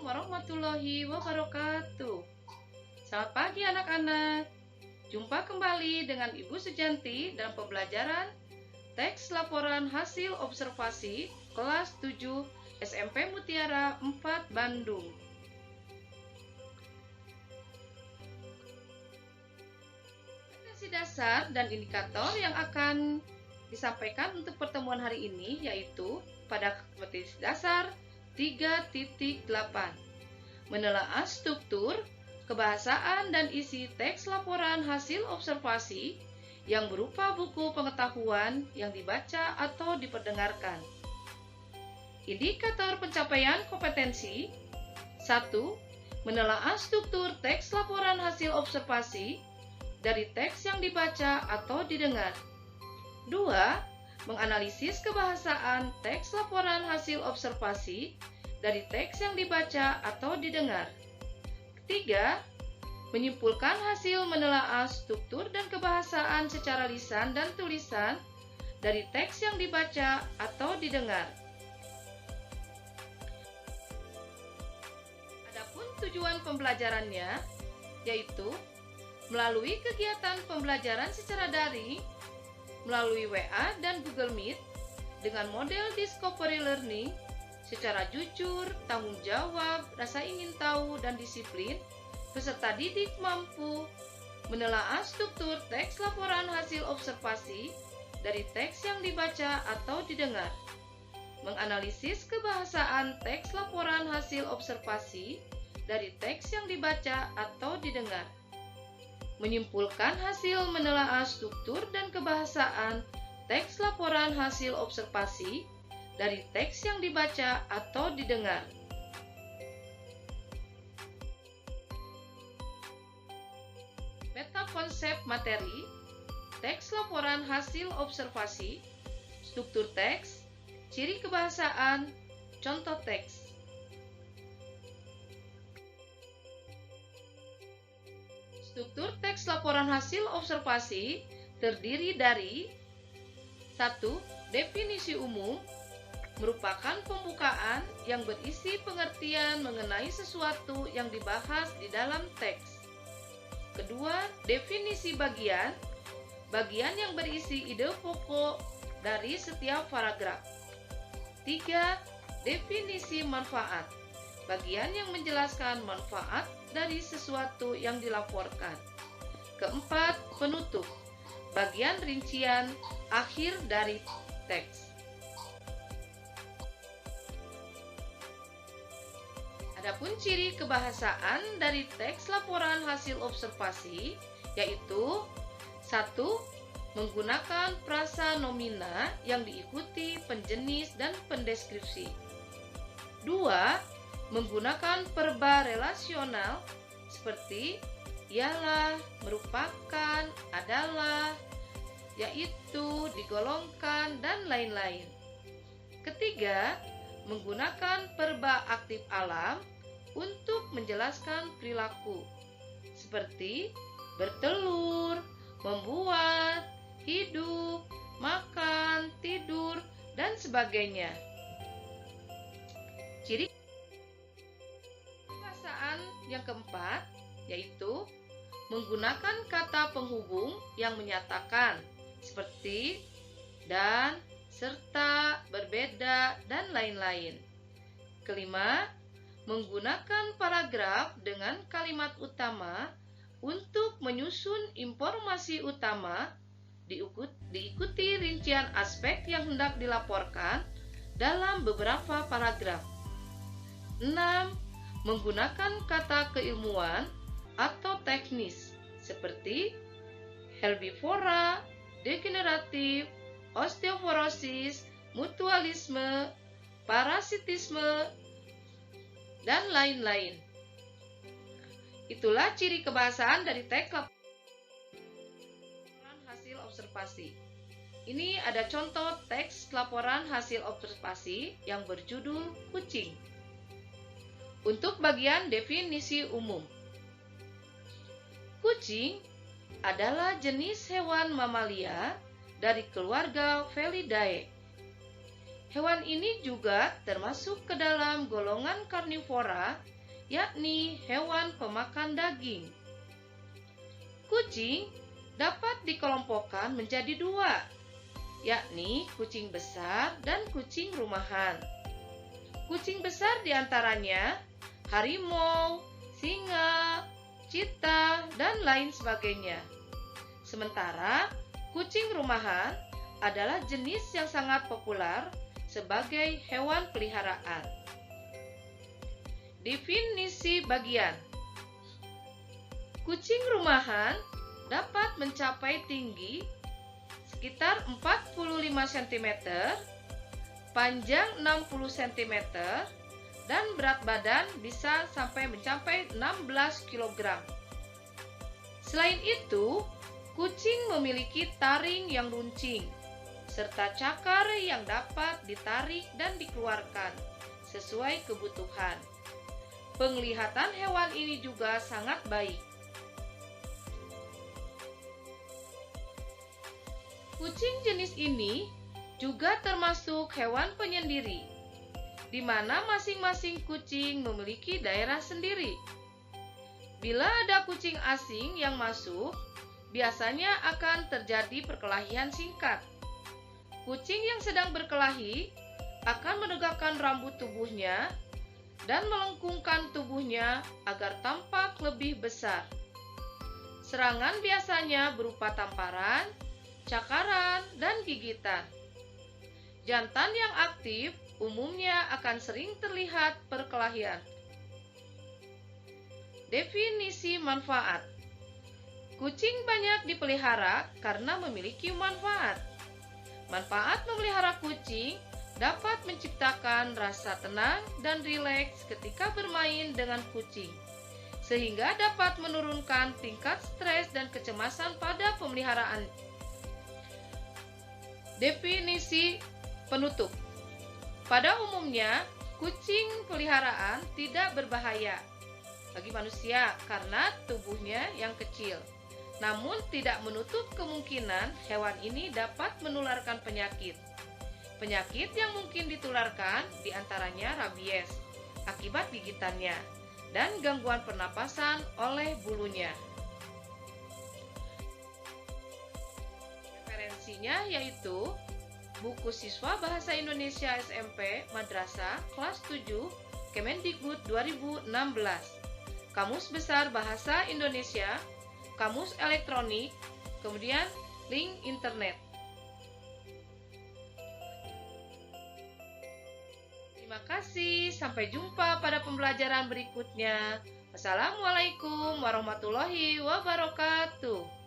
warahmatullahi wabarakatuh. Selamat pagi anak-anak. Jumpa kembali dengan Ibu Sujanti dalam pembelajaran teks laporan hasil observasi kelas 7 SMP Mutiara 4 Bandung. Kompetensi dasar dan indikator yang akan disampaikan untuk pertemuan hari ini yaitu pada kompetensi dasar 3.8 menelaah struktur, kebahasaan dan isi teks laporan hasil observasi yang berupa buku pengetahuan yang dibaca atau diperdengarkan. Indikator pencapaian kompetensi 1. Menelaah struktur teks laporan hasil observasi dari teks yang dibaca atau didengar. 2. Menganalisis kebahasaan teks laporan hasil observasi dari teks yang dibaca atau didengar. 3. Menyimpulkan hasil menelaah struktur dan kebahasaan secara lisan dan tulisan dari teks yang dibaca atau didengar. Adapun tujuan pembelajarannya yaitu melalui kegiatan pembelajaran secara daring melalui WA dan Google Meet dengan model discovery learning secara jujur, tanggung jawab, rasa ingin tahu, dan disiplin, peserta didik mampu menelaah struktur teks laporan hasil observasi dari teks yang dibaca atau didengar, menganalisis kebahasaan teks laporan hasil observasi dari teks yang dibaca atau didengar, menyimpulkan hasil menelaah struktur dan kebahasaan teks laporan hasil observasi dari teks yang dibaca atau didengar. Meta konsep materi, teks laporan hasil observasi, struktur teks, ciri kebahasaan, contoh teks. Struktur teks laporan hasil observasi terdiri dari 1. Definisi umum merupakan pembukaan yang berisi pengertian mengenai sesuatu yang dibahas di dalam teks. Kedua, definisi bagian, bagian yang berisi ide pokok dari setiap paragraf. 3. Definisi manfaat, bagian yang menjelaskan manfaat dari sesuatu yang dilaporkan. Keempat, penutup, bagian rincian akhir dari teks. Adapun ciri kebahasaan dari teks laporan hasil observasi yaitu 1. Menggunakan frasa nomina yang diikuti penjenis dan pendeskripsi. 2. Menggunakan verba relasional seperti ialah, merupakan, adalah, yaitu, digolongkan, dan lain-lain. Ketiga, menggunakan verba aktif alam untuk menjelaskan perilaku seperti bertelur, membuat, hidup, makan, tidur, dan sebagainya. Ciri kebahasaan yang keempat yaitu menggunakan kata penghubung yang menyatakan seperti dan, serta, berbeda, dan lain-lain. Kelima, menggunakan paragraf dengan kalimat utama untuk menyusun informasi utama, diikuti rincian aspek yang hendak dilaporkan dalam beberapa paragraf. 6. Menggunakan kata keilmuan atau teknis seperti herbivora, degeneratif, osteoporosis, mutualisme, parasitisme, dan lain-lain. Itulah ciri kebahasaan dari teks laporan hasil observasi. Ini ada contoh teks laporan hasil observasi yang berjudul kucing. Untuk bagian definisi umum, kucing adalah jenis hewan mamalia dari keluarga Felidae. Hewan ini juga termasuk ke dalam golongan karnivora, yakni hewan pemakan daging. Kucing dapat dikelompokkan menjadi dua, yakni kucing besar dan kucing rumahan. Kucing besar diantaranya harimau, singa, cheetah, dan lain sebagainya. Sementara kucing rumahan adalah jenis yang sangat populer sebagai hewan peliharaan. Definisi bagian. Kucing rumahan dapat mencapai tinggi sekitar 45 cm, panjang 60 cm, dan berat badan bisa sampai mencapai 16 kg. Selain itu, kucing memiliki taring yang runcing, serta cakar yang dapat ditarik dan dikeluarkan sesuai kebutuhan. Penglihatan hewan ini juga sangat baik. Kucing jenis ini juga termasuk hewan penyendiri, di mana masing-masing kucing memiliki daerah sendiri. Bila ada kucing asing yang masuk, biasanya akan terjadi perkelahian singkat. Kucing yang sedang berkelahi akan menegakkan rambut tubuhnya dan melengkungkan tubuhnya agar tampak lebih besar. Serangan biasanya berupa tamparan, cakaran, dan gigitan. Jantan yang aktif umumnya akan sering terlihat perkelahian. Definisi manfaat. Kucing banyak dipelihara karena memiliki manfaat. Manfaat memelihara kucing dapat menciptakan rasa tenang dan rileks ketika bermain dengan kucing, sehingga dapat menurunkan tingkat stres dan kecemasan pada pemeliharaan. Definisi penutup. Pada umumnya, kucing peliharaan tidak berbahaya bagi manusia karena tubuhnya yang kecil. Namun tidak menutup kemungkinan hewan ini dapat menularkan penyakit. Penyakit yang mungkin ditularkan diantaranya rabies akibat gigitannya dan gangguan pernapasan oleh bulunya. Referensinya yaitu buku siswa Bahasa Indonesia SMP Madrasah kelas 7 Kemendikbud 2016, Kamus Besar Bahasa Indonesia, Kamus Elektronik, kemudian link internet. Terima kasih, sampai jumpa pada pembelajaran berikutnya. Wassalamualaikum warahmatullahi wabarakatuh.